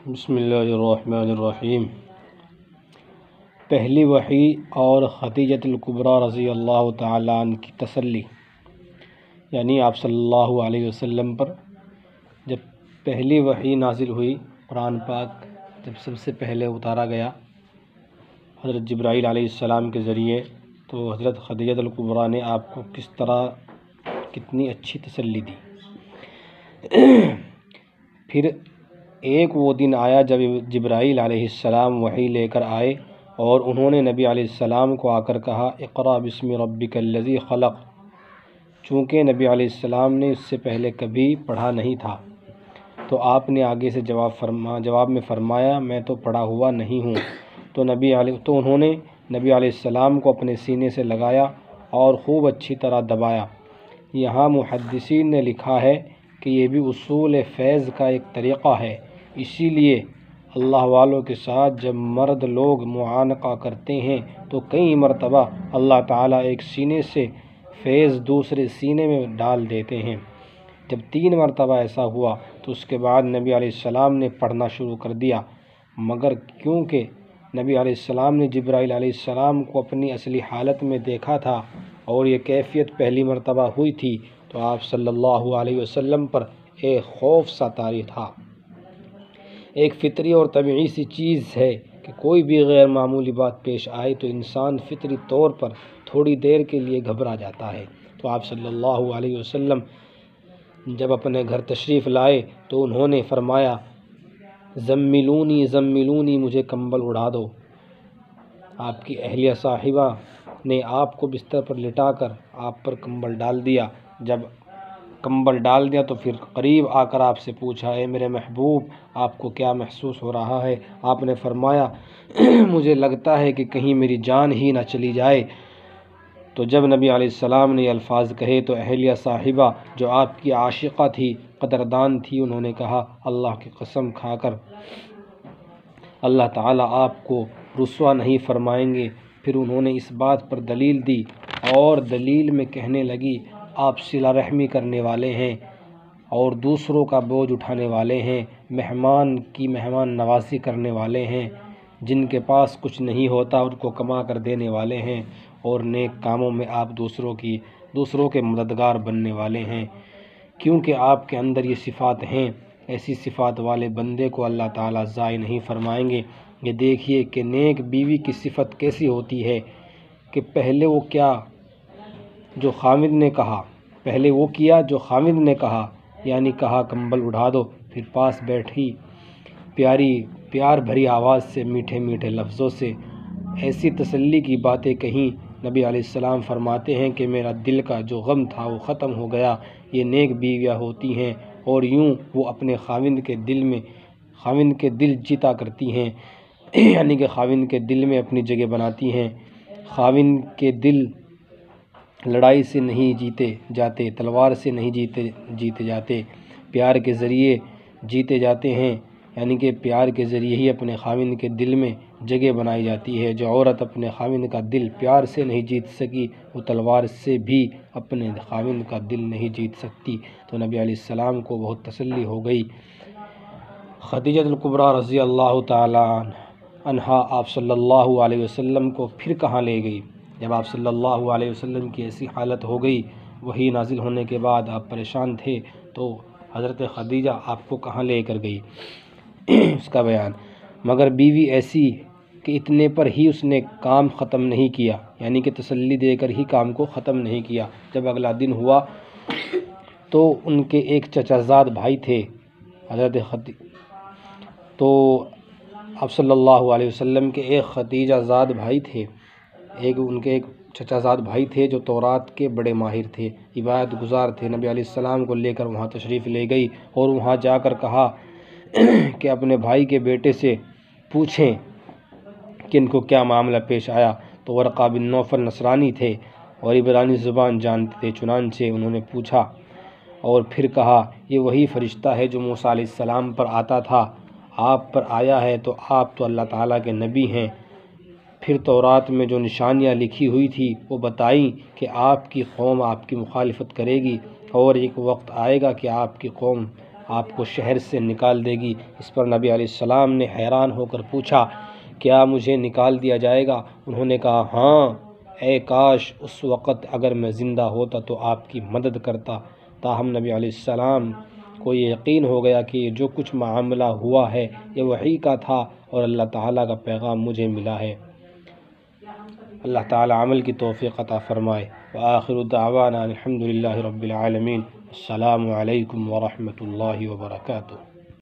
بسم اللہ الرحمن الرحیم۔ پہلی وحی اور خدیجۃ الکبریٰ رضی اللہ تعالیٰ عنہ کی تسلی، یعنی آپ صلی اللہ علیہ وسلم پر جب پہلی وحی نازل ہوئی، قرآن پاک جب سب سے پہلے اتارا گیا حضرت جبرائیل علیہ السلام کے ذریعے، تو حضرت خدیجۃ الکبریٰ نے آپ کو کس طرح کتنی اچھی تسلی دی۔ پھر ایک وہ دن آیا جب جبرائیل علیہ السلام وحی لے کر آئے اور انہوں نے نبی علیہ السلام کو آ کر کہا، اقرأ بسم ربک الذی خلق۔ چونکہ نبی علیہ السلام نے اس سے پہلے کبھی پڑھا نہیں تھا، تو آپ نے آگے سے جواب میں فرمایا، میں تو پڑھا ہوا نہیں ہوں۔ تو انہوں نے نبی علیہ السلام کو اپنے سینے سے لگایا اور خوب اچھی طرح دبایا۔ یہاں محدثین نے لکھا ہے کہ یہ بھی اصول فیض کا ایک طریقہ ہے، اسی لیے اللہ والوں کے ساتھ جب مرد لوگ معانقہ کرتے ہیں تو کئی مرتبہ اللہ تعالیٰ ایک سینے سے فیض دوسرے سینے میں ڈال دیتے ہیں۔ جب 3 مرتبہ ایسا ہوا تو اس کے بعد نبی علیہ السلام نے پڑھنا شروع کر دیا، مگر کیونکہ نبی علیہ السلام نے جبرائیل علیہ السلام کو اپنی اصلی حالت میں دیکھا تھا اور یہ کیفیت پہلی مرتبہ ہوئی تھی، تو آپ صلی اللہ علیہ وسلم پر ایک خوف سا طاری تھا۔ ایک فطری اور طبعی سی چیز ہے کہ کوئی بھی غیر معمولی بات پیش آئے تو انسان فطری طور پر تھوڑی دیر کے لیے گھبرا جاتا ہے۔ تو آپ صلی اللہ علیہ وسلم جب اپنے گھر تشریف لائے تو انہوں نے فرمایا، زملونی زملونی، مجھے کمبل اڑا دو۔ آپ کی اہلیہ صاحبہ نے آپ کو بستر پر لٹا کر آپ پر کمبل ڈال دیا۔ جب کمبل ڈال دیا تو پھر قریب آ کر آپ سے پوچھا، اے میرے محبوب، آپ کو کیا محسوس ہو رہا ہے؟ آپ نے فرمایا، مجھے لگتا ہے کہ کہیں میری جان ہی نہ چلی جائے۔ تو جب نبی علیہ السلام نے یہ الفاظ کہے تو اہلیہ صاحبہ جو آپ کی عاشقہ تھی، قدردان تھی، انہوں نے کہا، اللہ کی قسم کھا کر اللہ تعالیٰ آپ کو رسوا نہیں فرمائیں گے۔ پھر انہوں نے اس بات پر دلیل دی اور دلیل میں کہنے لگی، آپ صلہ رحمی کرنے والے ہیں اور دوسروں کا بوجھ اٹھانے والے ہیں، مہمان کی مہمان نوازی کرنے والے ہیں، جن کے پاس کچھ نہیں ہوتا ان کو کما کر دینے والے ہیں، اور نیک کاموں میں آپ دوسروں کے مددگار بننے والے ہیں، کیونکہ آپ کے اندر یہ صفات ہیں۔ ایسی صفات والے بندے کو اللہ تعالیٰ ضائع نہیں فرمائیں گے۔ یہ دیکھیے کہ نیک بیوی کی صفت کیسی ہوتی ہے کہ پہلے وہ کیا جو خامد نے کہا، یعنی کہا کمبل اڑا دو، پھر پاس بیٹھی پیار بھری آواز سے، میٹھے میٹھے لفظوں سے ایسی تسلی کی باتیں کہیں۔ نبی علیہ السلام فرماتے ہیں کہ میرا دل کا جو غم تھا وہ ختم ہو گیا۔ یہ نیک بیویاں ہوتی ہیں اور یوں وہ اپنے خاوند کے دل جیتا کرتی ہیں، یعنی کہ خاوند کے دل میں اپنی جگہ بناتی ہیں۔ خاوند کے دل لڑائی سے نہیں جیتے جاتے، تلوار سے نہیں جیتے جاتے، پیار کے ذریعے جیتے جاتے ہیں، یعنی کہ پیار کے ذریعے ہی اپنے خاوند کے دل میں جگہ بنائی جاتی ہے۔ جو عورت اپنے خاوند کا دل پیار سے نہیں جیت سکی، وہ تلوار سے بھی اپنے خاوند کا دل نہیں جیت سکتی۔ تو نبی علیہ السلام کو بہت تسلی ہو گئی۔ خدیجۃ الکبریٰ رضی اللہ تعالیٰ عنہا آپ صلی اللہ علیہ وسلم کو پھر کہاں لے گئی؟ جب آپ صلی اللہ علیہ وسلم کی ایسی حالت ہو گئی، وحی نازل ہونے کے بعد آپ پریشان تھے، تو حضرت خدیجہ آپ کو کہاں لے کر گئی؟ اس کا بیان، مگر بیوی ایسی کہ اتنے پر ہی اس نے کام ختم نہیں کیا، یعنی کہ تسلی دے کر ہی کام کو ختم نہیں کیا۔ جب اگلا دن ہوا تو ان کے ایک چچا زاد بھائی تھے تو آپ صلی اللہ علیہ وسلم کے ایک خدیجہ زاد بھائی تھے، ان کے ایک چچا زاد بھائی تھے جو تورات کے بڑے ماہر تھے، عبادت گزار تھے۔ نبی علیہ السلام کو لے کر وہاں تشریف لے گئی اور وہاں جا کر کہا کہ اپنے بھائی کے بیٹے سے پوچھیں کہ ان کو کیا معاملہ پیش آیا۔ تو ورقہ بن نوفل نصرانی تھے اور عبرانی زبان جانتے تھے، چنانچہ انہوں نے پوچھا اور پھر کہا، یہ وہی فرشتہ ہے جو موسیٰ علیہ السلام پر آتا تھا، آپ پر آیا ہے، تو آپ تو اللہ تعالیٰ کے نبی ہیں۔ پھر تورات میں جو نشانیاں لکھی ہوئی تھی وہ بتائیں کہ آپ کی قوم آپ کی مخالفت کرے گی، اور ایک وقت آئے گا کہ آپ کی قوم آپ کو شہر سے نکال دے گی۔ اس پر نبی علیہ السلام نے حیران ہو کر پوچھا کیا مجھے نکال دیا جائے گا؟ انہوں نے کہا ہاں، اے کاش اس وقت اگر میں زندہ ہوتا تو آپ کی مدد کرتا۔ تاہم نبی علیہ السلام کو یہ یقین ہو گیا کہ یہ جو کچھ معاملہ ہوا ہے یہ وحی کا تھا اور اللہ تعالیٰ کا پیغام مجھے ملا ہے۔ اللہ تعالیٰ عمل کی توفیق عطا فرمائے۔ وآخر دعوانا الحمد للہ رب العالمین۔ السلام علیکم ورحمۃ اللہ وبرکاتہ۔